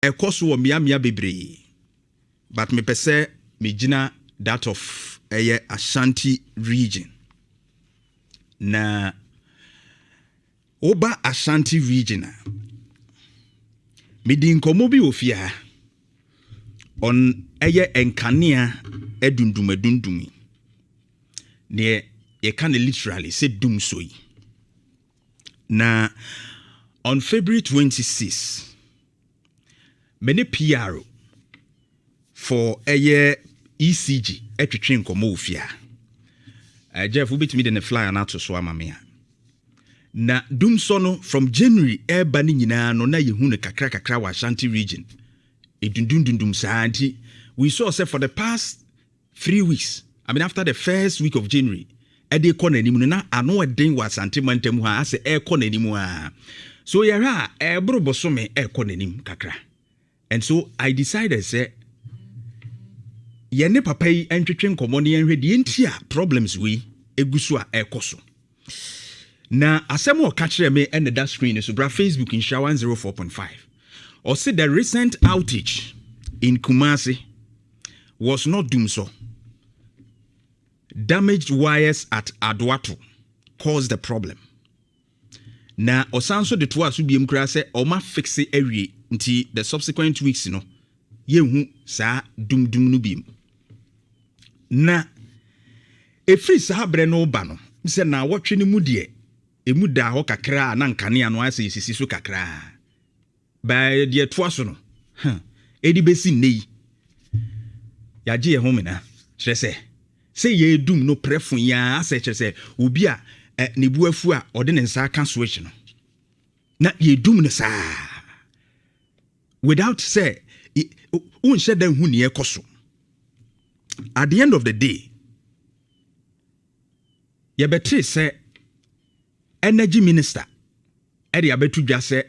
ekoso wo mia bebre. But me pese me gina that of Ashanti region. Na oba Ashanti region me di nkomo bi ofia on enkanea edundum ne ye can literally say doom soyi. Na on February 26 many PR for ECG etwetwe nkomo ofia. Jeff ubit me the flyer na to so amamea. Na doom sono from January eba ni nyina no na yehu ne kakra wa Ashanti region. Edundundundum saanti we saw say for the past 3 weeks. I mean after the first week of January, ede ko nanim no na ano eden wa Asante mantam ha ase e ko nanim ha. So yara ebro bosome e ko nanim kakra. And so I decided say yene papa yi entwetwe nkomo ne yenhwe de entia problems we egusu a ekoso. Na asemo o kachire me and that screen so bra Facebook in Nhyira 104.5. Or say the recent outage in Kumasi was not doom so. Damaged wires at Adwato caused the problem. Na osanso de to aso biem kra say o ma fixe awie nti the subsequent weeks no yehu sa dum no biem. Na efri sa bre no ba no se na wotwe ne mu de emu da ho kakra na nkane ano ase sisi so kakra ba de to aso no edi besi nei ya je ho mena kire se ye dum no prefun ya ase kire se obi a ne bu afu a ode ne nsa aka switch no na ye dum ne sa without say unse dan hu ne ekoso. At the end of the day, you better say energy minister edi abetu dwa say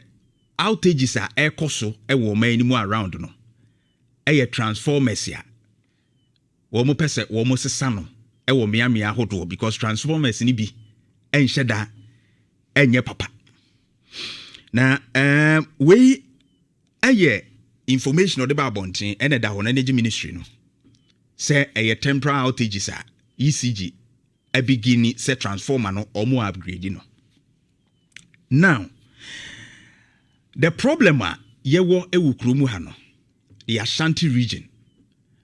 outages are ekoso ewo man ni mu around no eye transformers ya wo mo pese wo mo sesa no ewo mia hodo because transformers ni bi enhye da enye papa. Na we eye information ode ba bonten ene da ho energy ministry no say a temporary outages are ECG a beginning say transformer no or more upgrade no. Now the problem yewo ewukrumu ha no the Ashanti region.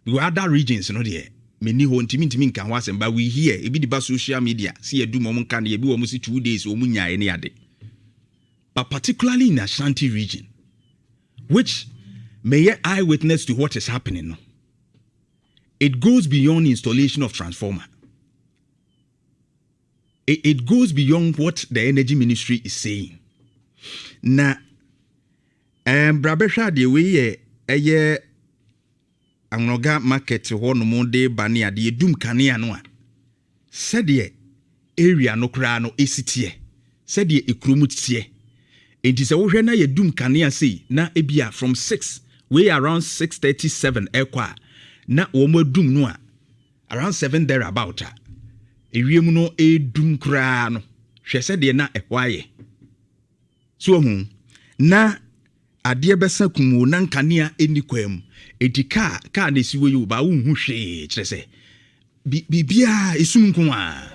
We other regions no there many ho ntimi nka ho asem ba we here e bi di ba social media see edu mo nka na e bi wo mo see 2 days wo munyae ne ade. But particularly in Ashanti region, which may eyewitness to what is happening no. It goes beyond installation of transformer. It goes beyond what the energy ministry is saying. Na brabesha de we eye anoga market ho no mo de bane ade dum kanea no a said ye area no kra no esitie said ye ekromu tie enti se wo hwe na ye dum kanea sei na ebia from 6 way around 6:37 ekwa na wo mo dum no a around 7 there about ewiem no edum kra no hwe se de na ehwaye so hu na ade besa kumu na nkanea eni kwam enti ka na siwo yi ba wo hu hwe kire se bibia esum nko a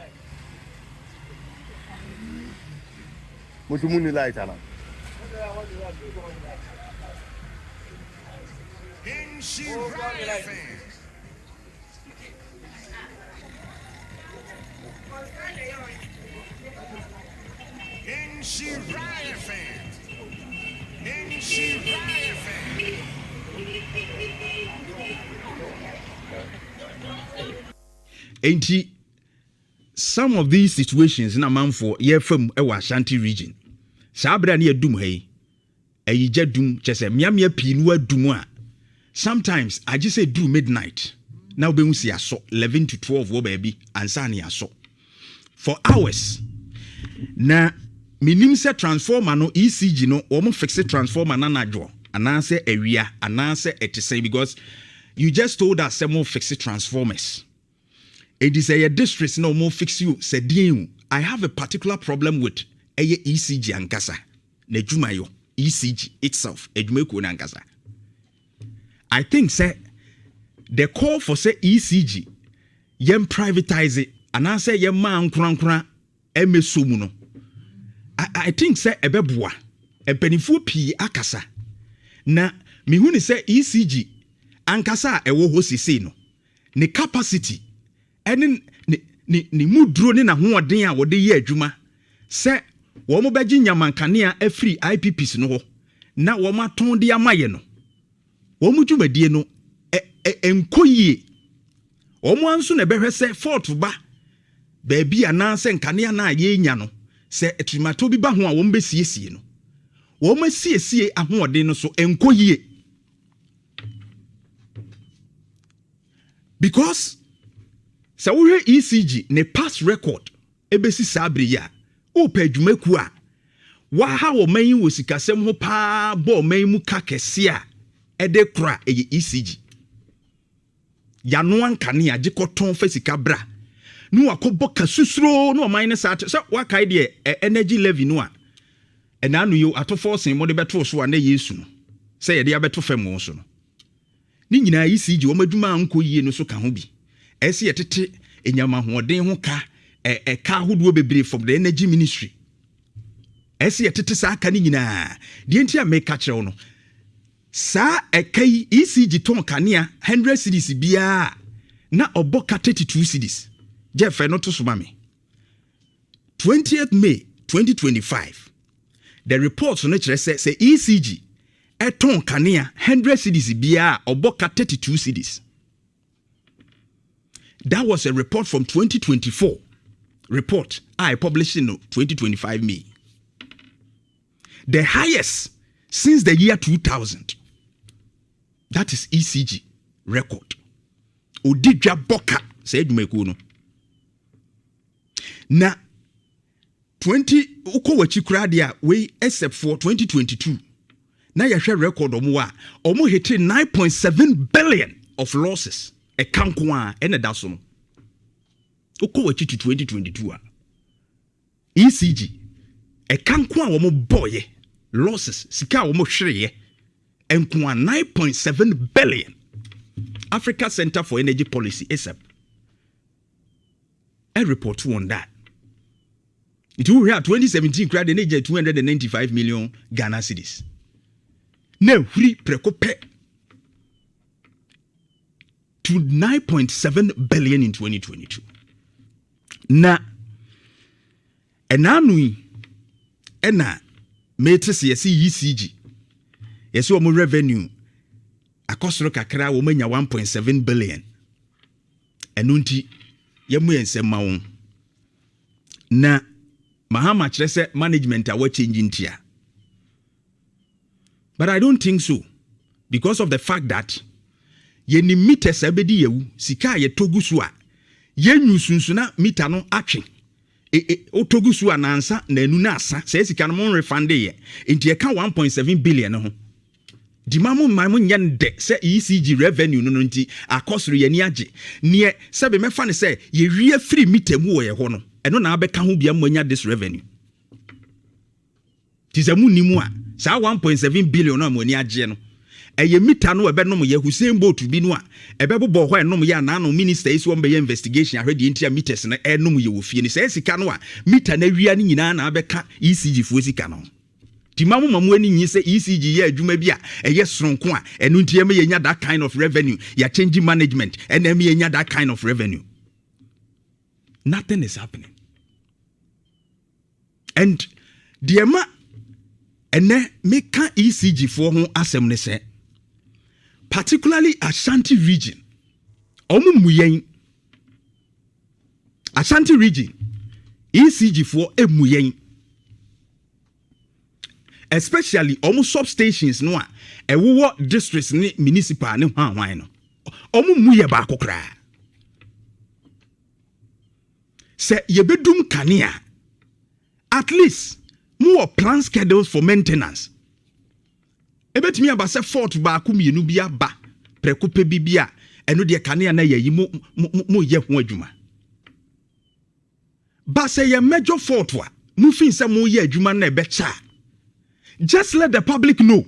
mutumuni light ana Enti some of these situations in a man for year from a Ashanti region. Sabra near Dum hey. A jedum chese miamia pinua dumwa. Sometimes I just say do midnight. Now be see aso 11 to 12 wo baby ansani aso. For hours. Na minim se transformer no ECG no omo fixe transformer na najo. Anase area anase etise because you just told us some more fixe transformers. It is a district no more fix you said you I have a particular problem with a ECG ankasa. Nejumayo ECG itself edumeko na ankasa. I think say the call for say ECG yem privatize it and I say yem man nkran emesomu no. I think say ebeboa empanifo pii akasa na mehu ni say ECG ankasa ewo ho sisi no ne capacity ene ni mudro ne na hoɔden a wɔde yɛ adwuma sɛ wɔn bɛgye nyamankanea afiri IPPs no ho na wɔn aton de amaye no wɔn dwumadie no enkoyie wɔn anso na bɛhwɛ sɛ fort ba baabi anaasɛ nkanea na yɛnya no sɛ etumato bi ba ho a wɔn bɛsiesie no wɔn asiesie ahoɔden no so enkoyie because sɛ wohwɛ ECG ne past record ebesi sabri ya o pa adwumaku a waha wo man wo sikasɛm ho paa bɔ man mu ka kɛse a ɛde kora ɛyɛ ECG yano ankane agye kɔtɔn fa sika bra no akɔbɔ kasusuro no man ne sa sɛ wakae de energy levy no a ɛna no yo atofo sen mo de beto so a na Yesu no sɛ yɛde abeto fam wo so no ni nyina ECG wo madwuma anko yie no so ka ho bi ɛsi yɛtete enyama hoɔden ho ka ka hodo bebre from the energy ministry ɛsi yɛtete saa ka ni nyina de ntia meka kyerɛw no saa ɛkai ECG ton kanea 100 cedis bia na oboka 32 cedis Jeff no to so mame 20th May 2025 the reports no kyerɛ sɛ ECG ton kanea 100 cedis bia oboka 32 cedis. That was a report from 2024 report I published in 2025 May. The highest since the year 2000. That is ECG record. Odidja boka said mekuno. Na 20 uko wachikuradia we except for 2022. Na yahwe record omo hit 9.7 billion of losses. E kankwa ene da so no uko wachi 2022 a ECG e kankwa wo mo boye losses sika wo mo hwereye enkwa 9.7 billion. Africa Center for Energy Policy ASAP a report on that. It will have 2017 credit energy 295 million Ghana cedis. Now free prekope to 9.7 billion in 2022. Na enanui ena metres yesi ECG yesi omo revenue akosoro kakra wo manya 1.7 billion enu nti yemu ensem ma won na mahama kire se management a wa change ntia. But I don't think so because of the fact that yeni meters abedi yewu sika ye togusu a yenyu sunsuna meter no atwe otogusu anansa na enu na asa se sika no mon refund ye enti e ka 1.7 billion no ho dimamu mamu nyande se ECG revenue no nti akosoro ye ni age ne se be mefa ne se ye wie free meter mu wo ye ho no eno na abeka ho bia mu anya this revenue tizamu nimu a sa 1.7 billion no amoni age no eye mita no ebenom ye Hussein Bolt bi no a ebebobo ho enom ye na no minister isi wo be investigation ahwede ntia meters na enom ye wo fie ni say sika no a mita na wia ni nyina na abeka ECG fo sika no timamu mamu ani nyi say ECG ye adwuma bi a eye sonko a enu ntia me ye nya that kind of revenue ya change management and em ye nya that kind of revenue. Nothing is happening. And diema ene meka ECG for ho asem ne se particularly Ashanti region muyen Ashanti region ECG for emuyen especially substations no a ewo districts ni municipal ni hwan no muye ba kokra se yebedum kanea at least more plan schedules for maintenance. Ebetimi aba se fort ba ku mienu bi aba prekope bibia eno de kanea na yayi mo ye ho adwuma. Ba se ye major fort wa mu fin se mo ye adwuma na ebecha. Just let the public know.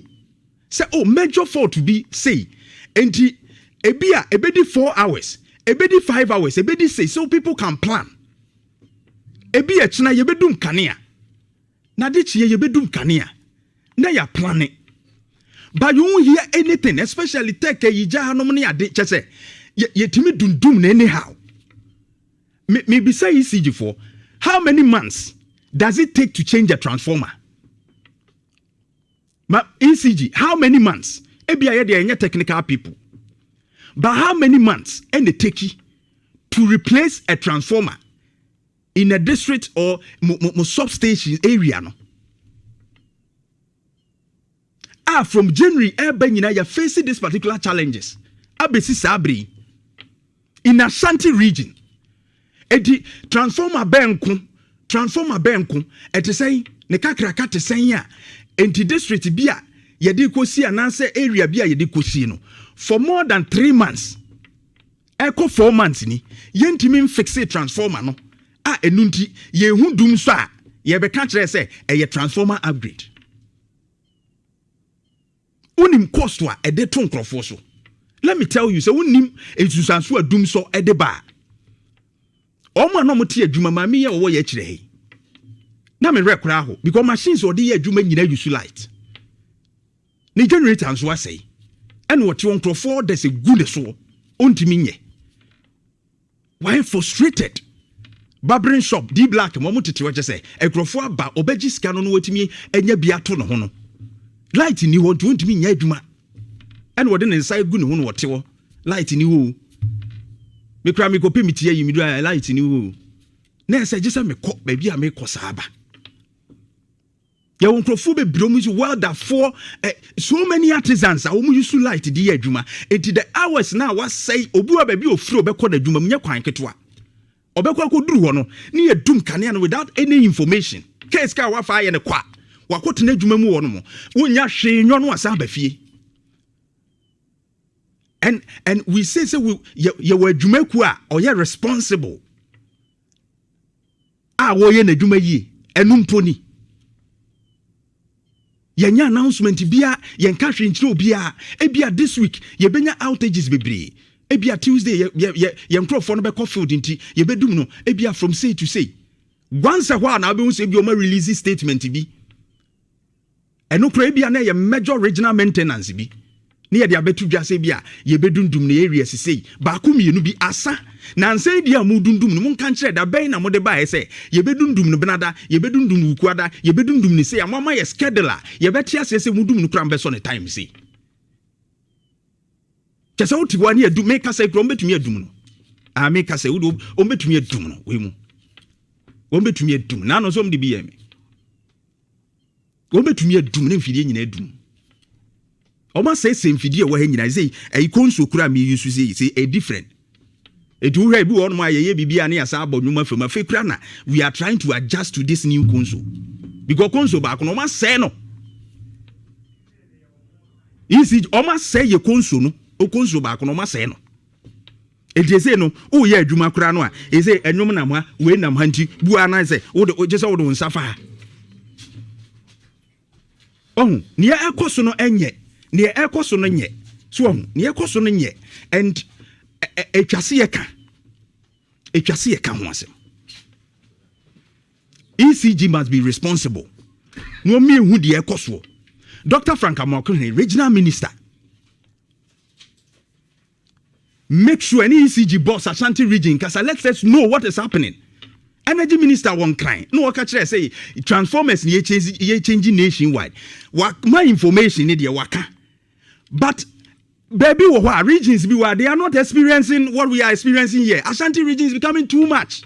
Say major fort be say enti ebia ebedi 4 hours ebedi 5 hours ebedi 6 so people can plan ebi echina yebedum kanea na de chie yebedum kanea na ya planning but you won't hear anything especially take yija hanom ne ade chese yetimi dundum na anyhow me be say ECG for how many months does it take to change a transformer? But ECG, how many months? Ebia they are technical people. But how many months and they take to replace a transformer in a district or substation area? No? From January, you're facing these particular challenges. Abesi Sabri in Ashanti region. Eti transformer benku eti say ne kakra te say ya enti district bia yedi kosi ananse area bia yedi kosi no for more than 3 months eko 4 months ni yentimi fix transformer no a enunti ye hu dum so a ye be ka kire say eye transformer upgrade unim cost wa e de to nkrofo so. Let me tell you say unim esusanso adum so e de ba Oma no mote adwuma ma me ye wo ye kire he. Na me rekora ho because machines or dey adwuma nyina use light. Ni generator nso asai. And what you want for there's a good so ontimi nye. Why frustrated? Barbering shop D Black mo motete wo say ekrofo aba obeji sika no wetimi enya bia to no ho no. Light ni ho ontimi nya adwuma. And what den inside gu ne ho no wote wo. Light ni ho. Me kra me kopi mitie yi mi do light ni wo na say just me ko ba bia me ko saaba ya won krofo be bro mu well that for so many artisans a wo use light di adwuma enti the hours na wa say obuwa ba bi ofuro be ko da adwuma munye kwan keto a obekwa akoduru ho no ne yedum kane no without any information case ka wa fa ye ne kwa wakotena adwuma mu wo no mo wonya hwe nyo no asa ba fie. And we say you were Jumeku or you're responsible. Wo ye na dwuma yi enum poni. Yenya announcement bia yen ka hwe nchiro bia ebia this week ye benya outages bebre. Ebia Tuesday yen crofo no be field nti ye bedum no ebia from say to say. Once a while na be say bi o ma release statement bi. Eno kra ebia na ye major regional maintenance bi. Ni ye de abetu dwase bia ye bedundum na area sisei ba ko mienu bi asa na nsan dia mu dundum no monka nkire da ben na mo de ba ye se ye bedundum no benada ye bedundum ukuada ye bedundum ni se amama ye scheduler ye betia se mu dum no kra mbe so ne time se kese uti wani edu make say kro mbetumi edum no a make say wo mbetumi edum no we mu wo mbetumi edum na no so mde bi ye me wo mbetumi edum na mfidie nyina edum. Oma say same video wa nyina say e konso kura me use say a different it will be one my ye bibia na asa abonwuma fam afi kura na we are trying to adjust to this new console because console back no ma say no easy oma say ye console no o console back no ma say no e dey say no o ye adwuma kura no a e say enwom na ma we nam hanti bua na say o je say o do nsafa oh ne ekoso no enye ne ekoso no nye so ne ekoso no nye and etwase ye ka ho asem. ECG must be responsible. No me hu de ekoso. Dr. Frank Amokunle, regional minister, make sure any ECG boss Ashanti region cause let us know what is happening. Energy minister won crying. No waka kire say transformers ye changing nationwide. My information in the waka. But baby regions they are not experiencing what we are experiencing here. Ashanti region is becoming too much.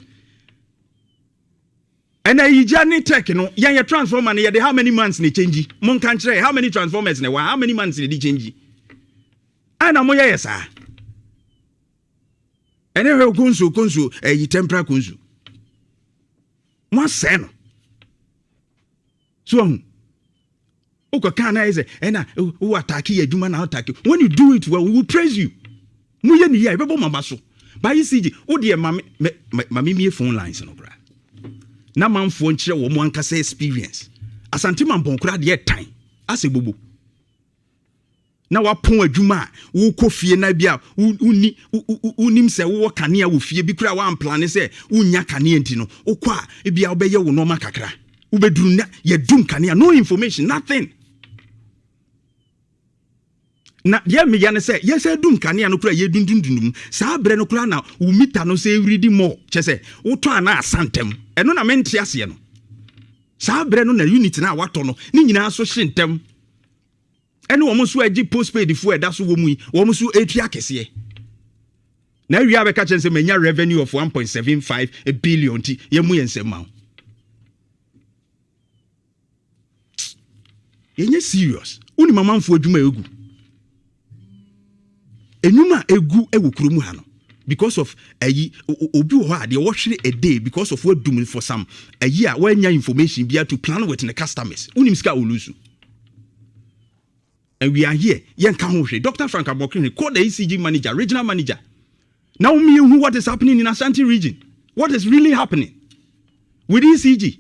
And I journey tech your transformer they how many months they change? Mon country how many transformers how many months they change? And I'm yes sir. And then konso temporary konso. Mo say no. So Uko kana is ena who attack you adwuma na attack. When you do it well, we will praise you. Mu ye ni ya bebo mama so. Ba ECG, wo de mami me phone lines no bra. Na manfo nkire wo mo ankasa experience. Asante man bon kra de time. Ase bobo. na wapon adwuma wo kofie na bia unim se wo kanea wo fie bi kura wa plan se unya kanea enti no okwa e bia obeye wo no makakra wo beduru na ye dum kanea no information nothing na ye me ya ne se ye se dum kanea no kura ye dundundum saa bre no kura na wo mita no se ready more che se wo to ana asantem eno na mente ase no saa bre no na unit na wato no ni nyina so hyentem ene wo so agi postpaid fu eda so wo mu wo so etua kese na wi abeka chen se manya revenue of 1.75 billion ti ye mu yensem ma yenye serious uni mamanfo adwuma egu enuma egu ewukuru mu ha no because of ayi obi ho ade wo hwere a day because of what doing for some ayi a wanya information bia to plan with the customers unim ska olusu. And we are here. Dr. Frank Abokini, call the ECG manager, regional manager. Now, what is happening in Ashanti region? What is really happening with ECG?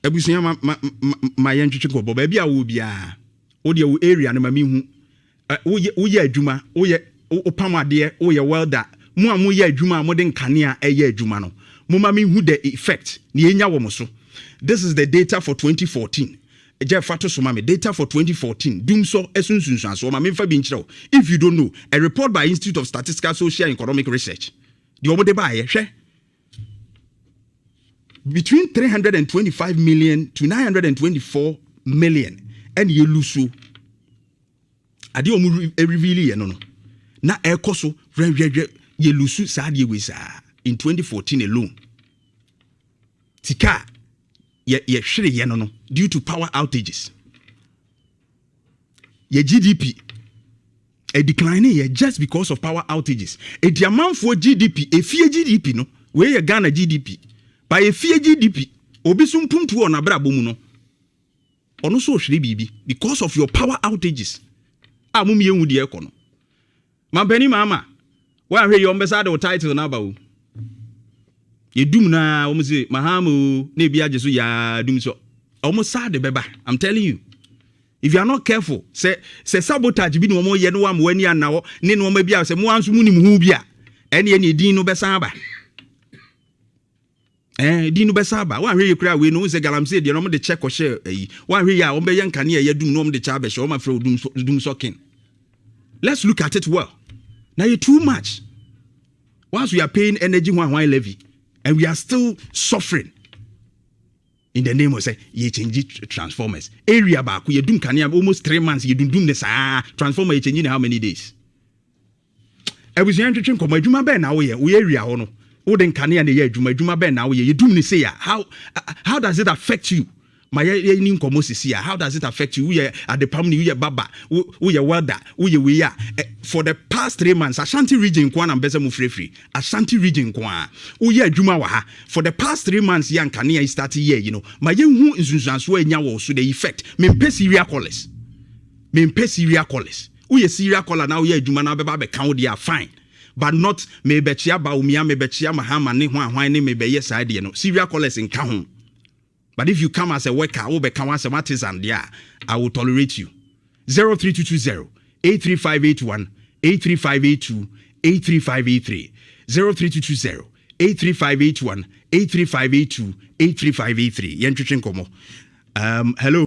Ebusia my entry ko baby a wo bia wo de wo area na mami hu wo ye adwuma wo ye opamade wo ye welder mu a mo ye adwuma mo de nkanea eye adwuma no mumami who the effect ni enya wo so. This is the data for 2014. Fato so mame data for 2014. Dum so esunsunsun so mame fa bi nkyerɛw. If you don't know, a report by Institute of Statistical Social and Economic Research. The omo de ba ye hwɛ. Between 325 million to 924 million and ye lusu. Ade omo reveal ye no. Na ekoso ye lusu sa de we sa. In 2014 alone, tika ye hwere ye no due to power outages. Ye GDP a decline ye just because of power outages. A amount for GDP, a fear GDP no, where ye Ghana GDP. By a fear GDP, obi sumpuntu on abrabomu no. Ono so hwere bibi because of your power outages. Amumi enwu de ekono. Mampani mama, wa hwe ye ombesa de title na ba o. Ye dum na omuze mahamu na bia jesu ya dum so almost sad beba. I'm telling you, if you are not careful say sabotage bi no mo ye no am wani anawo ne no ma bia say mo anso munim hu bia ene din no besa ba din no besa ba wa hwe ye kura we no say galamsey de no mo de check o share yi wa hwe ya o be ye nkane ye dum no mo de cha be she o ma fre dum so kin. Let's look at it well. Now you too much. Once we are paying energy one levy and we are still suffering in the name of say ye change transformers area back we dum kania almost 3 months you dum this transformer change in how many days I was entering come adwuma be na we area ho no wo den kania na ye adwuma be na we dum ni say how does it affect you my ni nkomo sisi how does it affect you we at the pam ni we baba we welder we for the past 3 months Ashanti region kwa na mbese mu free Ashanti region kwa we adwuma wa ha for the past 3 months yan kania start here you know my hu nsunsanso anya wo so the effect me serial callers we serial caller now we adwuma na be ba be count dia fine but not me be chia ba umia me be chia mahama ne ho ahwan ne me be yes side no serial callers in ka ho. But if you come as a worker, or become as a artisan, yeah, I will tolerate you. 03220 83581 83582 83583 03220 83581 83582 83583. Hello.